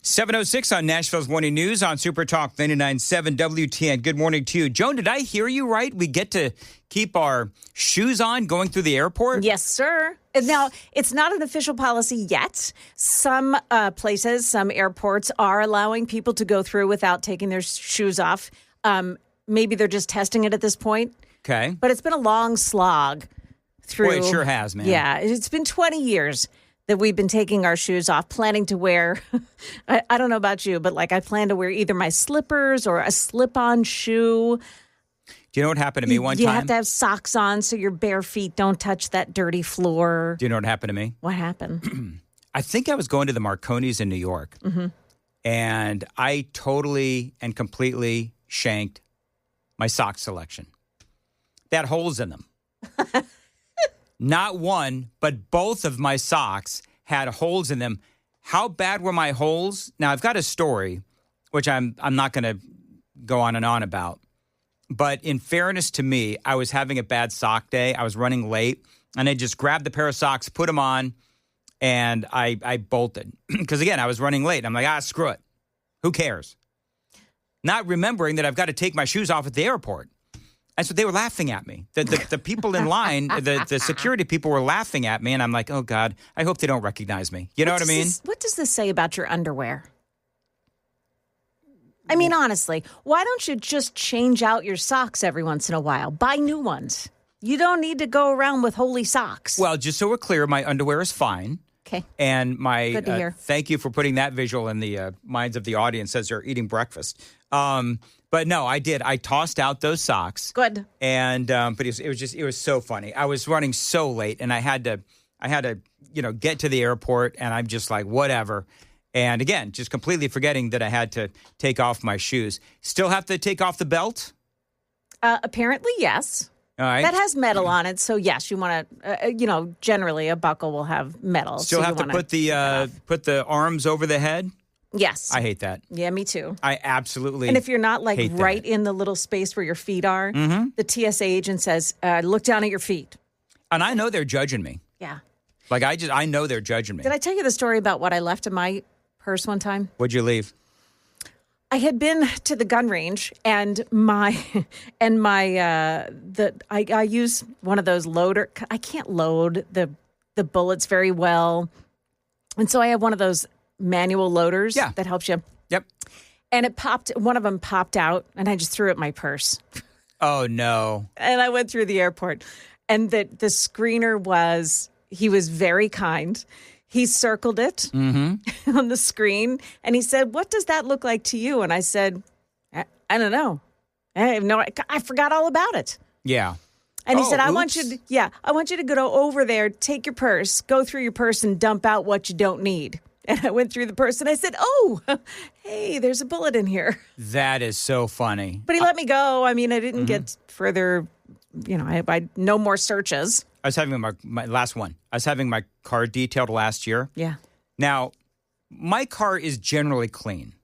7:06 on Nashville's Morning News on Super Talk 99.7 WTN. Good morning to you. Joan, did I hear you right? We get to keep our shoes on going through the airport? Yes, sir. Now, it's not an official policy yet. Some places, some airports are allowing people to go through without taking their shoes off. Maybe they're just testing it at this point. Okay. But it's been a long slog through. Boy, it sure has, man. Yeah, it's been 20 years that we've been taking our shoes off, planning to wear, I don't know about you, but like I plan to wear either my slippers or a slip-on shoe. Do you know what happened to me one time? You have to have socks on so your bare feet don't touch that dirty floor. Do you know what happened to me? What happened? I think I was going to the Marconi's in New York, and I totally and completely shanked my sock selection. They had holes in them. Not one, but both of my socks had holes in them. How bad were my holes? Now, I've got a story, which I'm not going to go on and on about. But in fairness to me, I was having a bad sock day. I was running late, and I just grabbed the pair of socks, put them on, and I bolted. Because, again, I was running late. I'm like, screw it. Who cares? Not remembering that I've got to take my shoes off at the airport. And so they were laughing at me. The people in line, the security people were laughing at me. And I'm like, oh, God, I hope they don't recognize me. You know what I mean? What does this say about your underwear? I mean, honestly, why don't you just change out your socks every once in a while? Buy new ones. You don't need to go around with holy socks. Well, just so we're clear, my underwear is fine. Okay. And Good to hear. Thank you for putting that visual in the minds of the audience as they're eating breakfast. But no, I did. I tossed out those socks. Good. And but it was so funny. I was running so late, and I had to get to the airport, and I'm just like, whatever. And again, just completely forgetting that I had to take off my shoes. Still have to take off the belt? Apparently, yes. All right. That has metal on it, so yes, you want to. Generally, a buckle will have metal. Still so have to put the arms over the head? Yes. I hate that. Yeah, me too. I absolutely And if you're not like hate right that. in the little space where your feet are, the TSA agent says, look down at your feet. And I know they're judging me. Yeah. Like I know they're judging me. Did I tell you the story about what I left in my purse one time? What'd you leave? I had been to the gun range and I use one of those loader. I can't load the bullets very well. And so I have one of those manual loaders that helps you. Yep. And one of them popped out and I just threw it in my purse. Oh, no. And I went through the airport. And the screener he was very kind. He circled it on the screen and he said, what does that look like to you? And I said, I don't know. I forgot all about it. Yeah. And he said, I want you to go over there, take your purse, go through your purse and dump out what you don't need. And I went through the purse and I said, hey, there's a bullet in here. That is so funny. But he let me go. I mean, I didn't get further, I no more searches. I was having my last one. I was having my car detailed last year. Yeah. Now, my car is generally clean,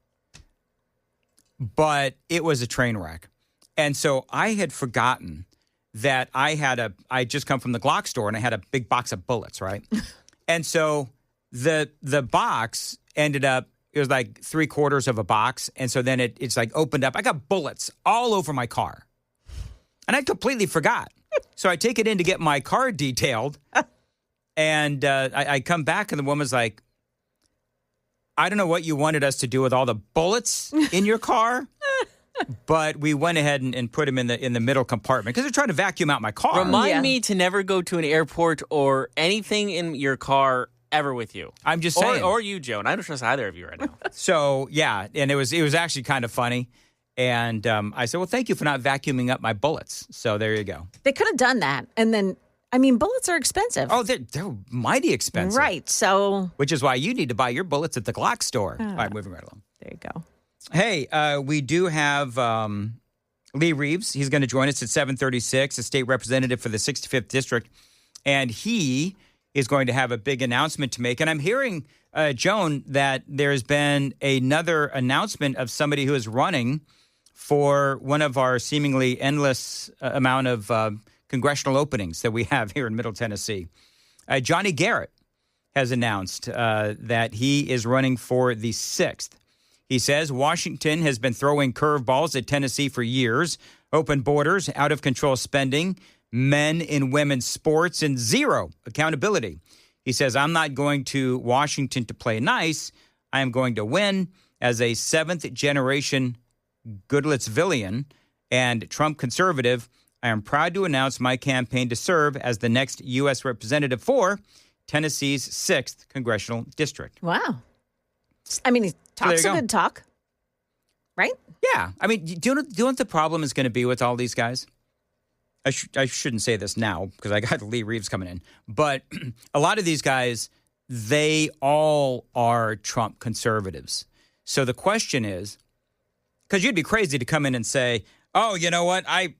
but it was a train wreck. And so I had forgotten that I had just come from the Glock store and I had a big box of bullets, right? And so the box ended up, it was like 3/4 of a box. And so then it's like opened up. I got bullets all over my car. And I completely forgot. So I take it in to get my car detailed. And I come back and the woman's like, I don't know what you wanted us to do with all the bullets in your car. But we went ahead and put them in the middle compartment because they're trying to vacuum out my car. Remind me to never go to an airport or anything in your car ever with you. I'm just saying. Or you, Joan. I don't trust either of you right now. So, yeah, and it was actually kind of funny. And I said, well, thank you for not vacuuming up my bullets. So there you go. They could have done that. And then, bullets are expensive. Oh, they're mighty expensive. Right. So. Which is why you need to buy your bullets at the Glock store. All right, moving right along. There you go. Hey, we do have Lee Reeves. He's going to join us at 7:36, a state representative for the 65th District. And he is going to have a big announcement to make. And I'm hearing, Joan, that there's been another announcement of somebody who is running for one of our seemingly endless amount of congressional openings that we have here in Middle Tennessee. Johnny Garrett has announced that he is running for the 6th. He says Washington has been throwing curveballs at Tennessee for years. Open borders, out-of-control spending, men and women's sports, and zero accountability. He says, I'm not going to Washington to play nice. I am going to win. As a seventh-generation Goodlettsvillian and Trump conservative, I am proud to announce my campaign to serve as the next U.S. representative for Tennessee's 6th congressional district. Wow. I mean, he talks a good talk, right? Yeah. I mean, do you know what the problem is going to be with all these guys? I shouldn't say this now because I got Lee Reeves coming in. But a lot of these guys, they all are Trump conservatives. So the question is, because you'd be crazy to come in and say, oh, you know what? I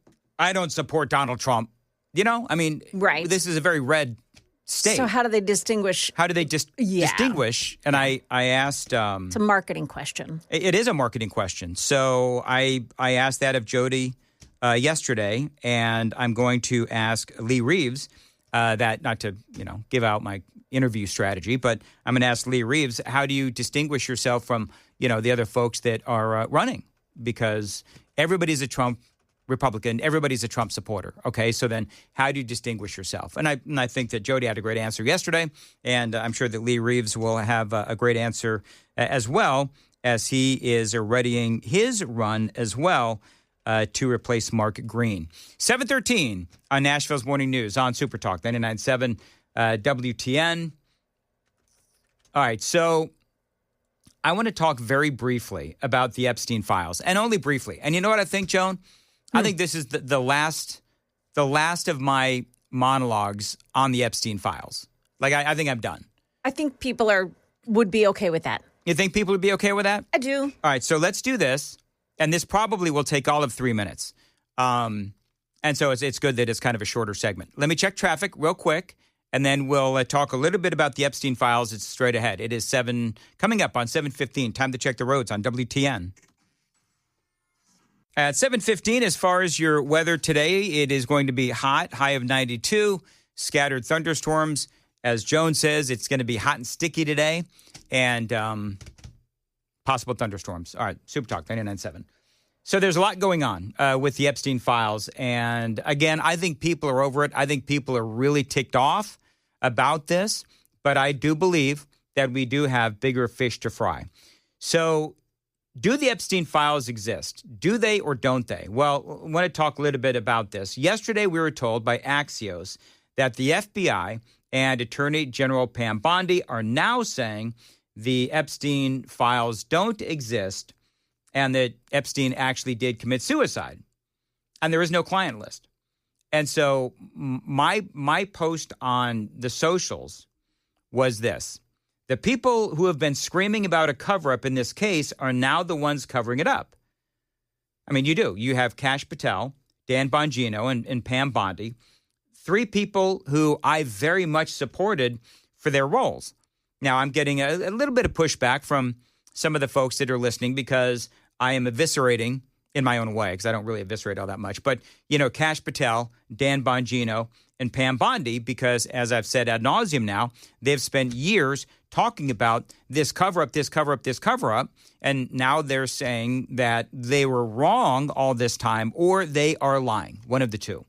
don't support Donald Trump. You know, I mean, right. This is a very red state. So how do they distinguish? How do they distinguish? And I asked. It's a marketing question. It is a marketing question. So I asked that of Jody yesterday, and I'm going to ask Lee Reeves that, not to give out my interview strategy, but I'm going to ask Lee Reeves, how do you distinguish yourself from the other folks that are running? Because everybody's a Trump Republican, everybody's a Trump supporter. Okay, so then how do you distinguish yourself? And I think that Jody had a great answer yesterday, and I'm sure that Lee Reeves will have a great answer as well, as he is readying his run as well to replace Mark Green. 7:13 on Nashville's Morning News on Super Talk 99.7 WTN. All right, so I want to talk very briefly about the Epstein files, and only briefly. And you know what I think, Joan? I think this is the last of my monologues on the Epstein files. Like, I think I'm done. I think people would be okay with that. You think people would be okay with that? I do. All right, so let's do this. And this probably will take all of 3 minutes. And so it's good that it's kind of a shorter segment. Let me check traffic real quick, and then we'll talk a little bit about the Epstein files. It's straight ahead. It is coming up on 7:15. Time to check the roads on WTN. At 7:15, as far as your weather today, it is going to be hot, high of 92, scattered thunderstorms. As Joan says, it's going to be hot and sticky today, and possible thunderstorms. All right, Super Talk 99.7. So there's a lot going on with the Epstein files. And again, I think people are over it. I think people are really ticked off about this. But I do believe that we do have bigger fish to fry. So do the Epstein files exist? Do they or don't they? Well, I want to talk a little bit about this. Yesterday, we were told by Axios that the FBI and Attorney General Pam Bondi are now saying the Epstein files don't exist and that Epstein actually did commit suicide. And there is no client list. And so my post on the socials was this. The people who have been screaming about a cover-up in this case are now the ones covering it up. I mean, you do. You have Kash Patel, Dan Bongino, and Pam Bondi, 3 people who I very much supported for their roles. Now, I'm getting a little bit of pushback from some of the folks that are listening because I am eviscerating in my own way, because I don't really eviscerate all that much. But, Kash Patel, Dan Bongino, and Pam Bondi, because as I've said ad nauseum now, they've spent years talking about this cover-up, this cover-up, this cover-up, and now they're saying that they were wrong all this time or they are lying, one of the two.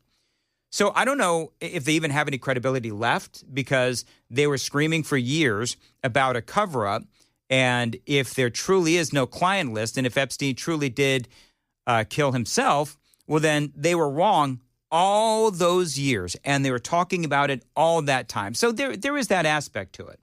So I don't know if they even have any credibility left because they were screaming for years about a cover-up, and if there truly is no client list, and if Epstein truly did kill himself, well, then they were wrong all those years, and they were talking about it all that time. So there is that aspect to it.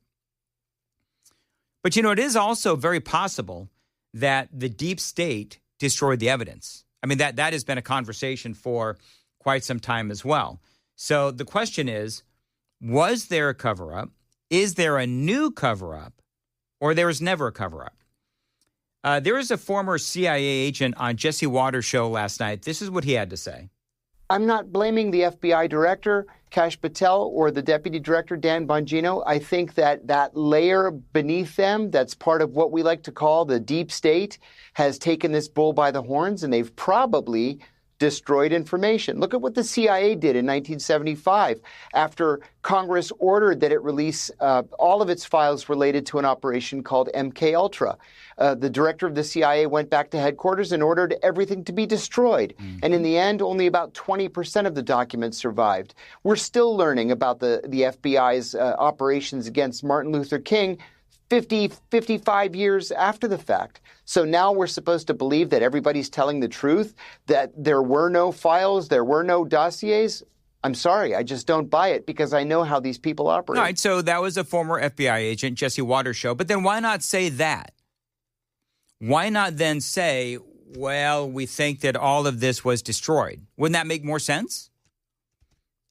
But, it is also very possible that the deep state destroyed the evidence. I mean, that has been a conversation for quite some time as well. So the question is, was there a cover-up? Is there a new cover-up? Or there was never a cover-up? There was a former CIA agent on Jesse Waters' show last night. This is what he had to say. I'm not blaming the FBI director, Kash Patel, or the deputy director, Dan Bongino. I think that layer beneath them, that's part of what we like to call the deep state, has taken this bull by the horns, and they've probably destroyed information. Look at what the CIA did in 1975 after Congress ordered that it release all of its files related to an operation called MK Ultra. The director of the CIA went back to headquarters and ordered everything to be destroyed. And in the end, only about 20% of the documents survived. We're still learning about the FBI's operations against Martin Luther King 55 years after the fact. So now we're supposed to believe that everybody's telling the truth, that there were no files, there were no dossiers. I'm sorry, I just don't buy it because I know how these people operate. All right, so that was a former FBI agent, Jesse Watershow. But then why not say that? Why not then say, well, we think that all of this was destroyed? Wouldn't that make more sense?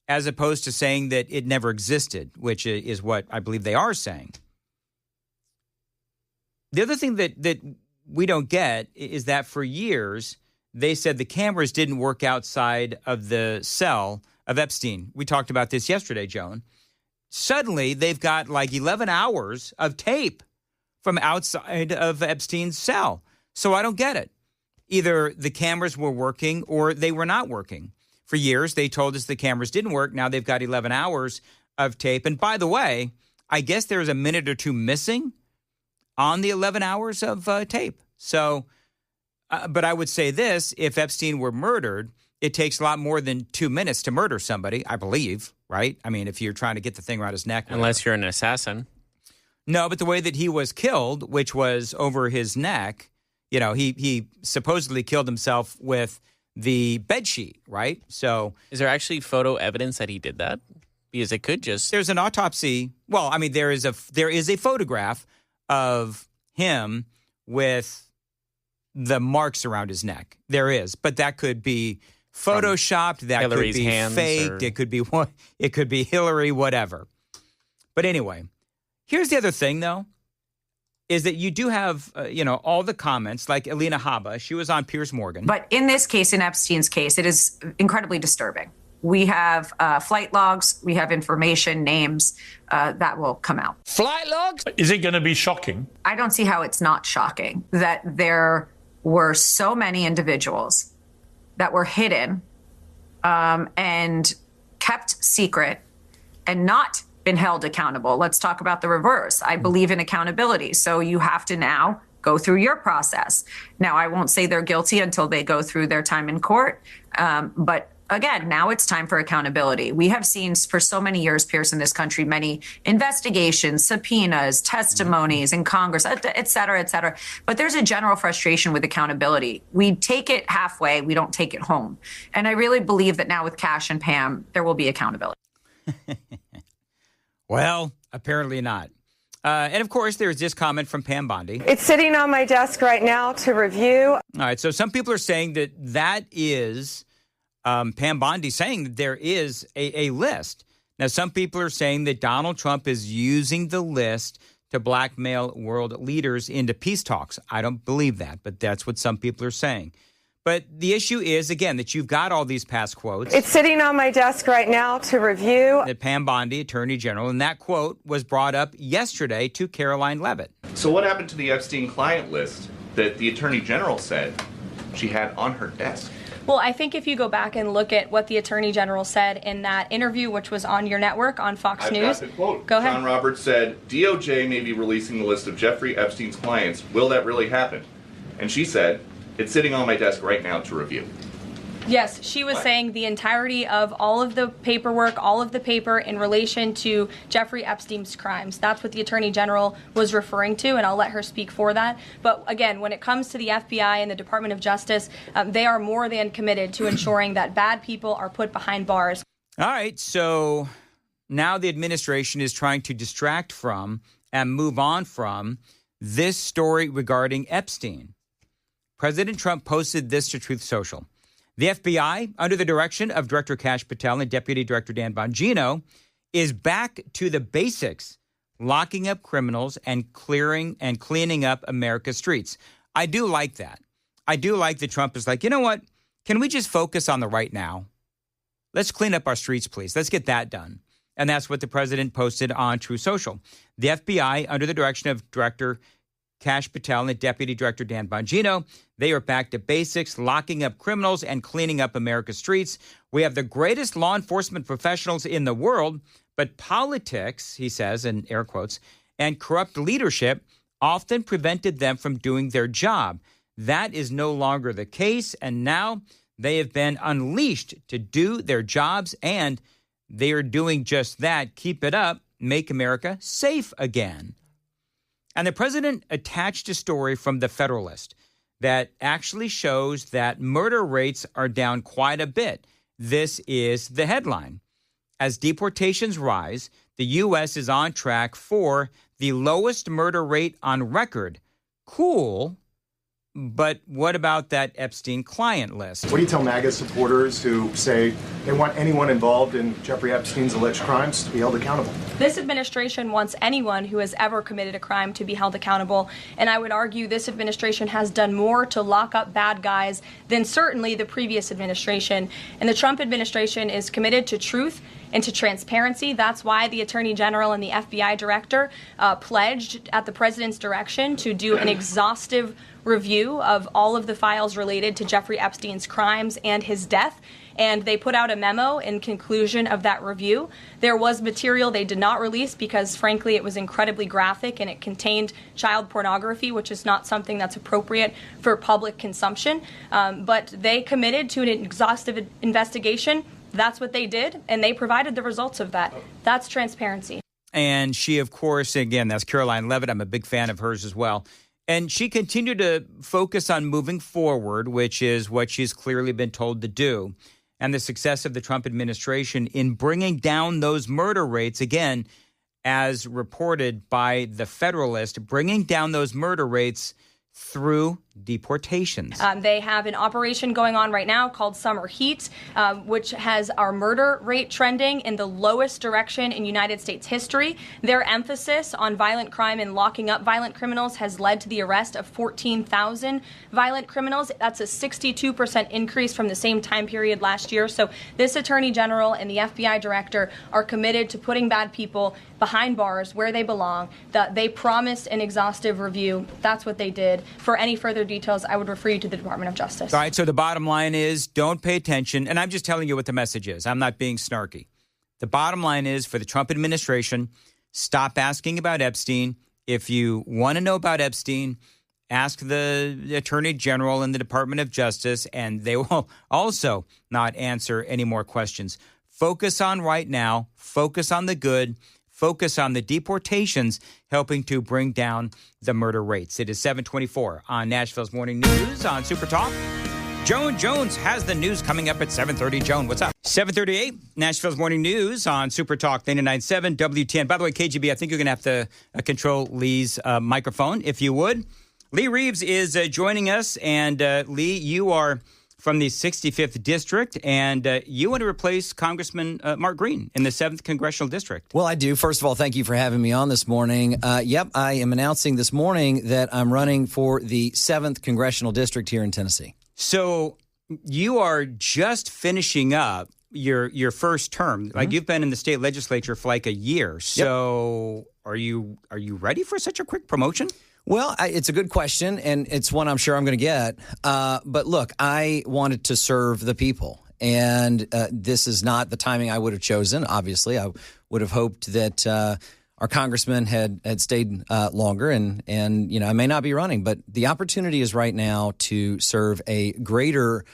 As opposed to saying that it never existed, which is what I believe they are saying. The other thing that we don't get is that for years, they said the cameras didn't work outside of the cell of Epstein. We talked about this yesterday, Joan. Suddenly, they've got like 11 hours of tape from outside of Epstein's cell. So I don't get it. Either the cameras were working or they were not working. For years, they told us the cameras didn't work. Now they've got 11 hours of tape. And by the way, I guess there's a minute or two missing on the 11 hours of tape. So, but I would say this, if Epstein were murdered, it takes a lot more than 2 minutes to murder somebody, I believe, right? I mean, if you're trying to get the thing around his neck. Unless you're an assassin. No, but the way that he was killed, which was over his neck, you know, he supposedly killed himself with the bedsheet, right? So is there actually photo evidence that he did that? Because it could just... There's an autopsy. Well, I mean, there is a photograph of him with the marks around his neck. There is, but that could be photoshopped. That Hillary's could be hands faked. It could be what? It could be Hillary, whatever. But anyway, here's the other thing, though, is that you do have, all the comments, like Alina Habba. She was on Piers Morgan. But in this case, in Epstein's case, it is incredibly disturbing. We have flight logs, we have information, names that will come out. Flight logs? Is it going to be shocking? I don't see how it's not shocking that there were so many individuals that were hidden and kept secret and not been held accountable. Let's talk about the reverse. I believe in accountability. So you have to now go through your process. Now, I won't say they're guilty until they go through their time in court. But again, now it's time for accountability. We have seen for so many years, Pierce, in this country, many investigations, subpoenas, testimonies in Congress, et cetera, et cetera. But there's a general frustration with accountability. We take it halfway. We don't take it home. And I really believe that now with Cash and Pam, there will be accountability. Well, apparently not. And of course, there's this comment from Pam Bondi. It's sitting on my desk right now to review. All right. So some people are saying that is Pam Bondi saying that there is a list. Now, some people are saying that Donald Trump is using the list to blackmail world leaders into peace talks. I don't believe that, but that's what some people are saying. But the issue is, again, that you've got all these past quotes. It's sitting on my desk right now to review. That Pam Bondi, Attorney General, and that quote was brought up yesterday to Caroline Leavitt. So what happened to the Epstein client list that the Attorney General said she had on her desk? Well, I think if you go back and look at what the Attorney General said in that interview, which was on your network, on Fox News. Got the quote. Go ahead. John Roberts said, DOJ may be releasing the list of Jeffrey Epstein's clients. Will that really happen? And she said, it's sitting on my desk right now to review. Yes, she was saying the entirety of all of the paperwork, all of the paper in relation to Jeffrey Epstein's crimes. That's what the Attorney General was referring to, and I'll let her speak for that. But again, when it comes to the FBI and the Department of Justice, they are more than committed to ensuring that bad people are put behind bars. All right, so now the administration is trying to distract from and move on from this story regarding Epstein. President Trump posted this to Truth Social. The FBI, under the direction of Director Kash Patel and Deputy Director Dan Bongino, is back to the basics, locking up criminals and cleaning up America's streets. I do like that. I do like that Trump is like, you know what? Can we just focus on the right now? Let's clean up our streets, please. Let's get that done. And that's what the president posted on Truth Social. The FBI, under the direction of Director Kash Patel and Deputy Director Dan Bongino. They are back to basics, locking up criminals and cleaning up America's streets. We have the greatest law enforcement professionals in the world, but politics, he says, in air quotes, and corrupt leadership often prevented them from doing their job. That is no longer the case, and now they have been unleashed to do their jobs, and they are doing just that. Keep it up. Make America safe again. And the president attached a story from The Federalist that actually shows that murder rates are down quite a bit. This is the headline. As deportations rise, the U.S. is on track for the lowest murder rate on record. Cool. But what about that Epstein client list? What do you tell MAGA supporters who say they want anyone involved in Jeffrey Epstein's alleged crimes to be held accountable? This administration wants anyone who has ever committed a crime to be held accountable. And I would argue this administration has done more to lock up bad guys than certainly the previous administration. And the Trump administration is committed to truth and to transparency. That's why the Attorney General and the FBI Director pledged at the president's direction to do an exhaustive review of all of the files related to Jeffrey Epstein's crimes and his death. And they put out a memo in conclusion of that review. There was material they did not release because, frankly, it was incredibly graphic and it contained child pornography, which is not something that's appropriate for public consumption. But they committed to an exhaustive investigation. That's what they did, and they provided the results of that. That's transparency. And she, of course, again, that's Caroline Leavitt. I'm a big fan of hers as well. And she continued to focus on moving forward, which is what she's clearly been told to do. And the success of the Trump administration in bringing down those murder rates, again, as reported by The Federalist, bringing down those murder rates through deportations. They have an operation going on right now called Summer Heat, which has our murder rate trending in the lowest direction in United States history. Their emphasis on violent crime and locking up violent criminals has led to the arrest of 14,000 violent criminals. That's a 62% increase from the same time period last year. So this Attorney General and the FBI Director are committed to putting bad people behind bars where they belong. They promised an exhaustive review. That's what they did. For any further details, I would refer you to the Department of Justice. All right, so the bottom line is don't pay attention. And I'm just telling you what the message is. I'm not being snarky. The bottom line is for the Trump administration, stop asking about Epstein. If you want to know about Epstein, ask the Attorney General and the Department of Justice, and they will also not answer any more questions. Focus on right now. Focus on the good. Focus on the deportations, helping to bring down the murder rates. It is 7:24 on Nashville's Morning News on Super Talk. Joan Jones has the news coming up at 7:30. Joan, what's up? 7:38, Nashville's Morning News on Super Talk 99.7 WTN. By the way, KGB, I think you're going to have to control Lee's microphone, if you would. Lee Reeves is joining us, and Lee, you are from the 65th District, and you want to replace Congressman Mark Green in the 7th Congressional District. Well, I do. First of all, thank you for having me on this morning. Yep, I am announcing this morning that I'm running for the 7th Congressional District here in Tennessee. So you are just finishing up your first term. Like you've been in the state legislature for like a year. So are you ready for such a quick promotion? Well, it's a good question, and it's one I'm sure I'm going to get. But look, I wanted to serve the people, and this is not the timing I would have chosen. Obviously, I would have hoped that our congressman had stayed longer, and I may not be running, but the opportunity is right now to serve a greater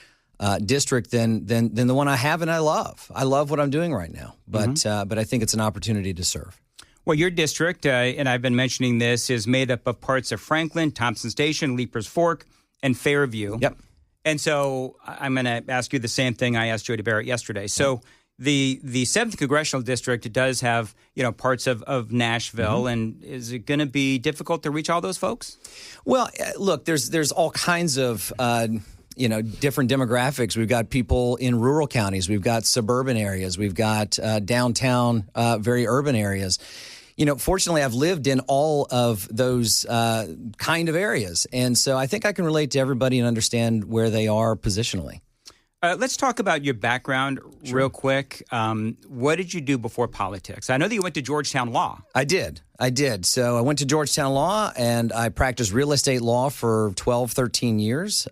district than the one I have, and I love. I love what I'm doing right now, but I think it's an opportunity to serve. Well, your district, and I've been mentioning this, is made up of parts of Franklin, Thompson Station, Leapers Fork, and Fairview. Yep. And so I'm going to ask you the same thing I asked Jody Barrett yesterday. So the 7th Congressional District does have, parts of Nashville, and is it going to be difficult to reach all those folks? Well, look, there's all kinds of different demographics. We've got people in rural counties. We've got suburban areas. We've got downtown, very urban areas. Fortunately, I've lived in all of those kind of areas. And so I think I can relate to everybody and understand where they are positionally. Let's talk about your background real quick. What did you do before politics? I know that you went to Georgetown Law. I did. So I went to Georgetown Law, and I practiced real estate law for 12, 13 years.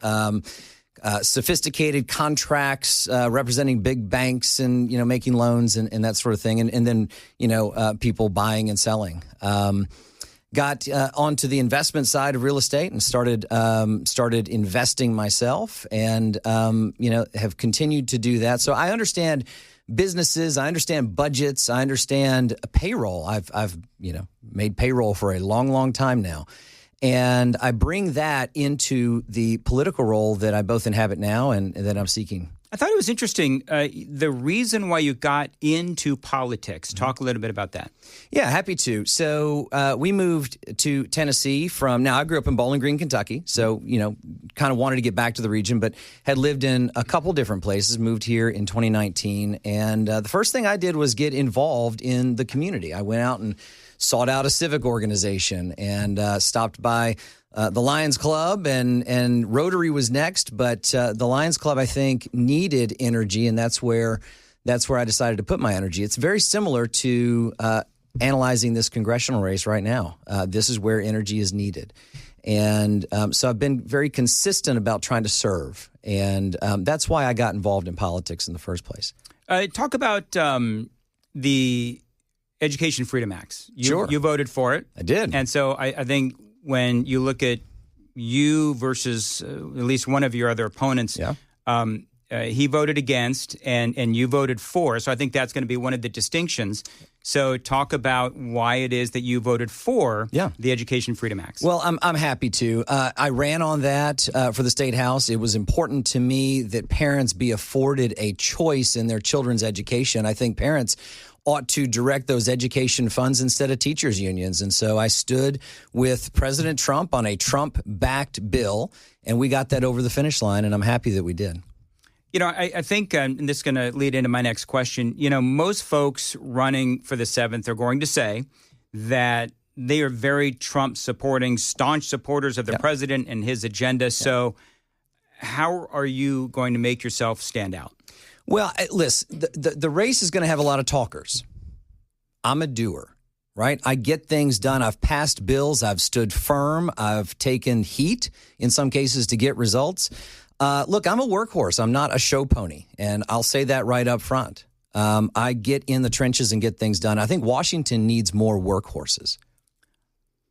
Sophisticated contracts, representing big banks and, making loans and that sort of thing. And then, people buying and selling. Got onto the investment side of real estate and started investing myself, and have continued to do that. So I understand businesses, I understand budgets, I understand payroll. I've made payroll for a long time now, and I bring that into the political role that I both inhabit now and that I'm seeking. I thought it was interesting, the reason why you got into politics. Talk a little bit about that. Yeah, happy to. So we moved to Tennessee I grew up in Bowling Green, Kentucky. So, kind of wanted to get back to the region, but had lived in a couple different places, moved here in 2019. And the first thing I did was get involved in the community. I went out and sought out a civic organization and stopped by the Lions Club, and Rotary was next, but the Lions Club, I think, needed energy, and that's where I decided to put my energy. It's very similar to analyzing this congressional race right now. This is where energy is needed. And so I've been very consistent about trying to serve, and that's why I got involved in politics in the first place. Talk about the Education Freedom Act. Sure. You voted for it. I did. And so I think when you look at you versus at least one of your other opponents, he voted against and you voted for. So I think that's going to be one of the distinctions. So talk about why it is that you voted for the Education Freedom Act. Well, I'm happy to. I ran on that for the State House. It was important to me that parents be afforded a choice in their children's education. I think parents ought to direct those education funds instead of teachers' unions. And so I stood with President Trump on a Trump-backed bill, and we got that over the finish line, and I'm happy that we did. I think, and this is going to lead into my next question, most folks running for the 7th are going to say that they are very Trump-supporting, staunch supporters of the president and his agenda. So how are you going to make yourself stand out? Well, listen, the race is going to have a lot of talkers. I'm a doer, right? I get things done. I've passed bills. I've stood firm. I've taken heat in some cases to get results. Look, I'm a workhorse. I'm not a show pony, and I'll say that right up front. I get in the trenches and get things done. I think Washington needs more workhorses.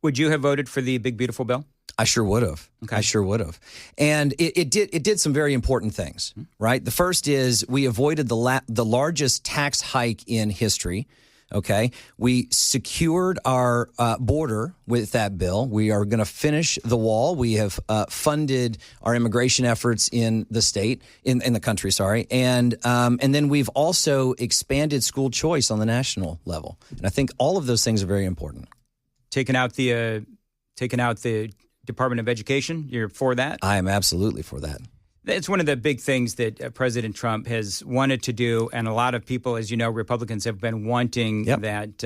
Would you have voted for the Big Beautiful Bill? I sure would have. Okay. I sure would have. And it did some very important things, right? The first is we avoided the largest tax hike in history. Okay. We secured our border with that bill. We are going to finish the wall. We have funded our immigration efforts in the state, in the country, sorry. And then we've also expanded school choice on the national level. And I think all of those things are very important. Taking out the Department of Education, you're for that? I am absolutely for that. It's one of the big things that President Trump has wanted to do, and a lot of people, as you know, Republicans have been wanting that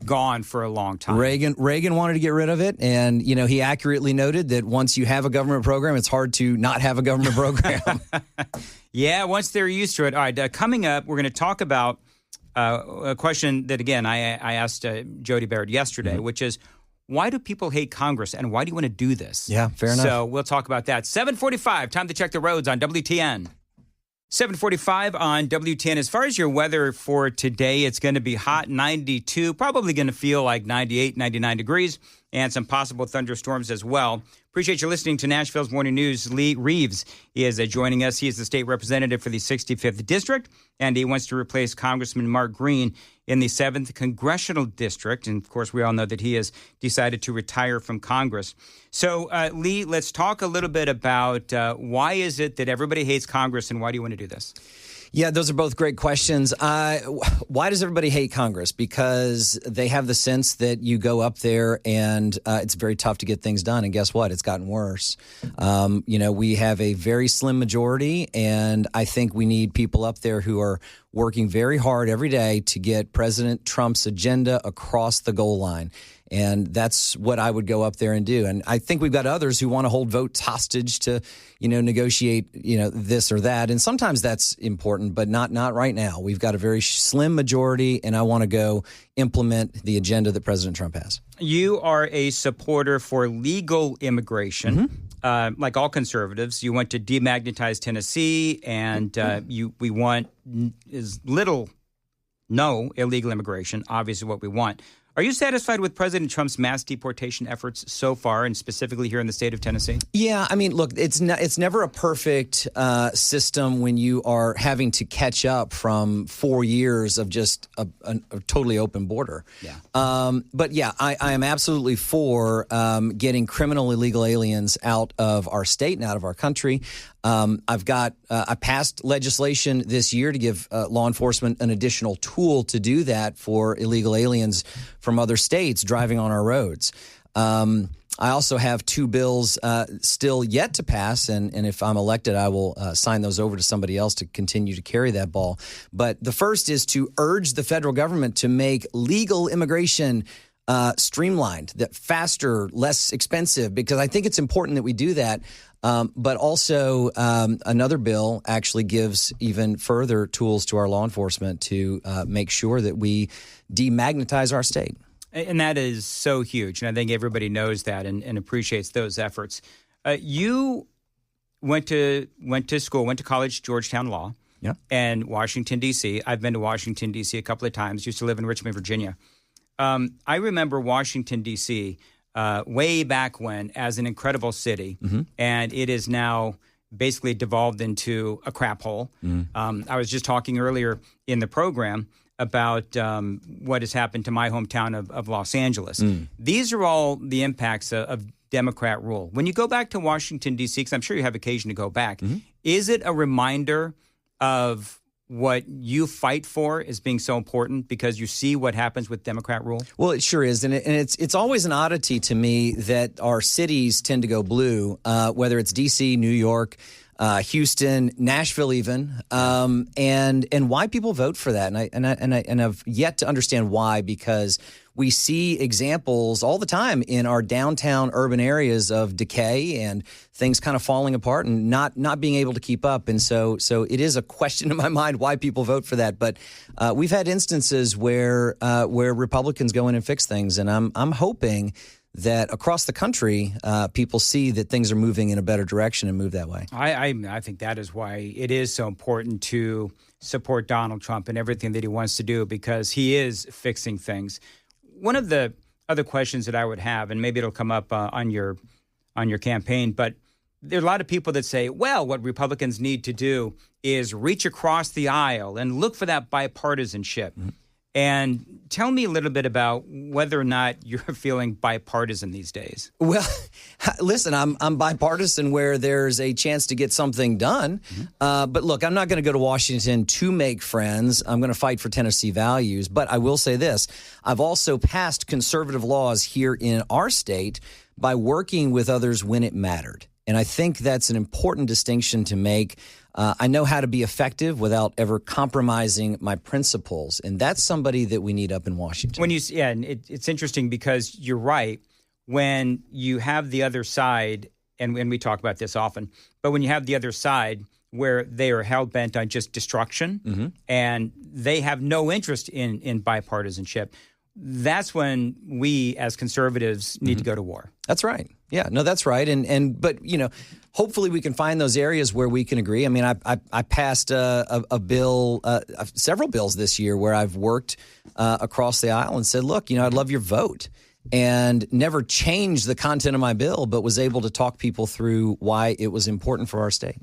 gone for a long time. Reagan wanted to get rid of it, and he accurately noted that once you have a government program, it's hard to not have a government program. Yeah, once they're used to it. All right, coming up, we're going to talk about a question that, again, I asked Jody Barrett yesterday, which is, why do people hate Congress, and why do you want to do this? Yeah, fair enough. So we'll talk about that. 7:45, time to check the roads on WTN. 7:45 on WTN. As far as your weather for today, it's going to be hot, 92, probably going to feel like 98, 99 degrees, and some possible thunderstorms as well. Appreciate you listening to Nashville's Morning News. Lee Reeves is joining us. He is the state representative for the 65th District, and he wants to replace Congressman Mark Green in the 7th Congressional District. And, of course, we all know that he has decided to retire from Congress. So, Lee, let's talk a little bit about why is it that everybody hates Congress, and why do you want to do this? Yeah, those are both great questions. Why does everybody hate Congress? Because they have the sense that you go up there and it's very tough to get things done. And guess what? It's gotten worse. We have a very slim majority, and I think we need people up there who are working very hard every day to get President Trump's agenda across the goal line. And that's what I would go up there and do. And I think we've got others who want to hold votes hostage to, negotiate, this or that. And sometimes that's important, but not right now. We've got a very slim majority, and I want to go implement the agenda that President Trump has. You are a supporter for legal immigration. Like all conservatives, you want to demagnetize Tennessee, and we want no illegal immigration, obviously what we want. Are you satisfied with President Trump's mass deportation efforts so far, and specifically here in the state of Tennessee? Yeah, I mean, look, it's never a perfect system when you are having to catch up from 4 years of just a totally open border. Yeah. But yeah, I am absolutely for getting criminal illegal aliens out of our state and out of our country. I passed legislation this year to give law enforcement an additional tool to do that for illegal aliens from other states driving on our roads. I also have 2 bills still yet to pass, and if I'm elected, I will sign those over to somebody else to continue to carry that ball. But the first is to urge the federal government to make legal immigration streamlined, that faster, less expensive, because I think it's important that we do that. But also another bill actually gives even further tools to our law enforcement to make sure that we demagnetize our state. And that is so huge. And I think everybody knows that and appreciates those efforts. You went to college, Georgetown Law, and Washington, D.C. I've been to Washington, D.C. a couple of times. Used to live in Richmond, Virginia. I remember Washington, D.C., way back when as an incredible city, and it is now basically devolved into a crap hole. I was just talking earlier in the program about what has happened to my hometown of Los Angeles. These are all the impacts of Democrat rule. When you go back to Washington, D.C., because I'm sure you have occasion to go back, is it a reminder of what you fight for as being so important because you see what happens with Democrat rule? Well, it sure is. And it's always an oddity to me that our cities tend to go blue, whether it's D.C., New York, Houston, Nashville even, and why people vote for that. And I've yet to understand why, because we see examples all the time in our downtown urban areas of decay and things kind of falling apart and not being able to keep up. And so it is a question in my mind why people vote for that. But we've had instances where Republicans go in and fix things, and I'm hoping that across the country, people see that things are moving in a better direction and move that way. I think that is why it is so important to support Donald Trump and everything that he wants to do, because he is fixing things. One of the other questions that I would have, and maybe it'll come up on your campaign, but there are a lot of people that say, well, what Republicans need to do is reach across the aisle and look for that bipartisanship. And tell me a little bit about whether or not you're feeling bipartisan these days. Well, listen, I'm bipartisan where there's a chance to get something done. But look, I'm not going to go to Washington to make friends. I'm going to fight for Tennessee values. But I will say this. I've also passed conservative laws here in our state by working with others when it mattered. And I think that's an important distinction to make. I know how to be effective without ever compromising my principles, and that's somebody that we need up in Washington. And it's interesting because you're right. When you have the other side, and we talk about this often, but when you have the other side where they are hell-bent on just destruction and they have no interest in bipartisanship, that's when we as conservatives need to go to war. That's right. Yeah, no, that's right. But hopefully we can find those areas where we can agree. I mean, I passed a bill, several bills this year where I've worked across the aisle and said, look, I'd love your vote, and never changed the content of my bill, but was able to talk people through why it was important for our state.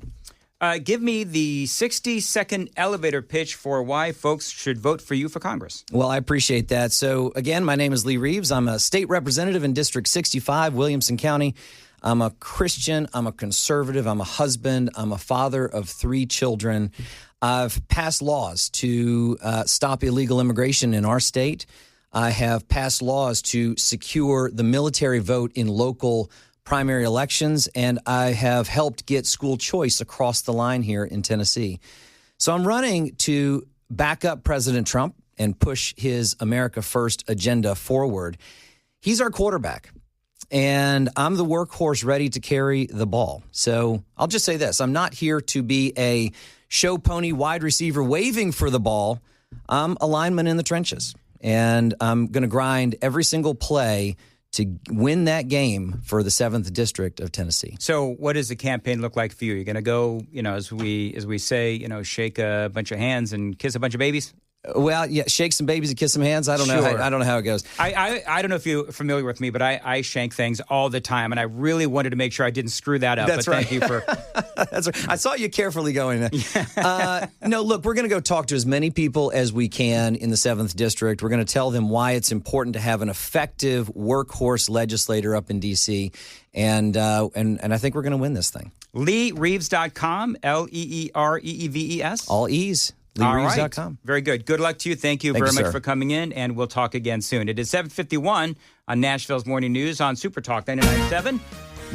Give me the 60-second elevator pitch for why folks should vote for you for Congress. Well, I appreciate that. So, again, my name is Lee Reeves. I'm a state representative in District 65, Williamson County. I'm a Christian. I'm a conservative. I'm a husband. I'm a father of 3 children. I've passed laws to stop illegal immigration in our state. I have passed laws to secure the military vote in local primary elections, and I have helped get school choice across the line here in Tennessee. So I'm running to back up President Trump and push his America First agenda forward. he's our quarterback. And I'm the workhorse ready to carry the ball. So I'll just say this. I'm not here to be a show pony wide receiver waving for the ball. I'm a lineman in the trenches. And I'm going to grind every single play to win that game for the 7th District of Tennessee. So what does the campaign look like for you? You're going to go, as we say, shake a bunch of hands and kiss a bunch of babies? Well, yeah, shake some babies and kiss some hands. I don't know. I don't know how it goes. I don't know if you're familiar with me, but I shank things all the time, and I really wanted to make sure I didn't screw that up. That's but right. Thank you for. That's right. I saw you carefully going there. No, look, we're going to go talk to as many people as we can in the 7th District. We're going to tell them why it's important to have an effective workhorse legislator up in D.C., and I think we're going to win this thing. LeeReeves.com, LeeReeves. All E's. LeeReeves.com. Right. Very good. Good luck to you. Thank you very much for coming in, and we'll talk again soon. It is 7:51 on Nashville's Morning News on Super Talk 99.7.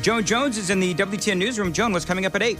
Joan Jones is in the WTN newsroom. Joan, what's coming up at 8?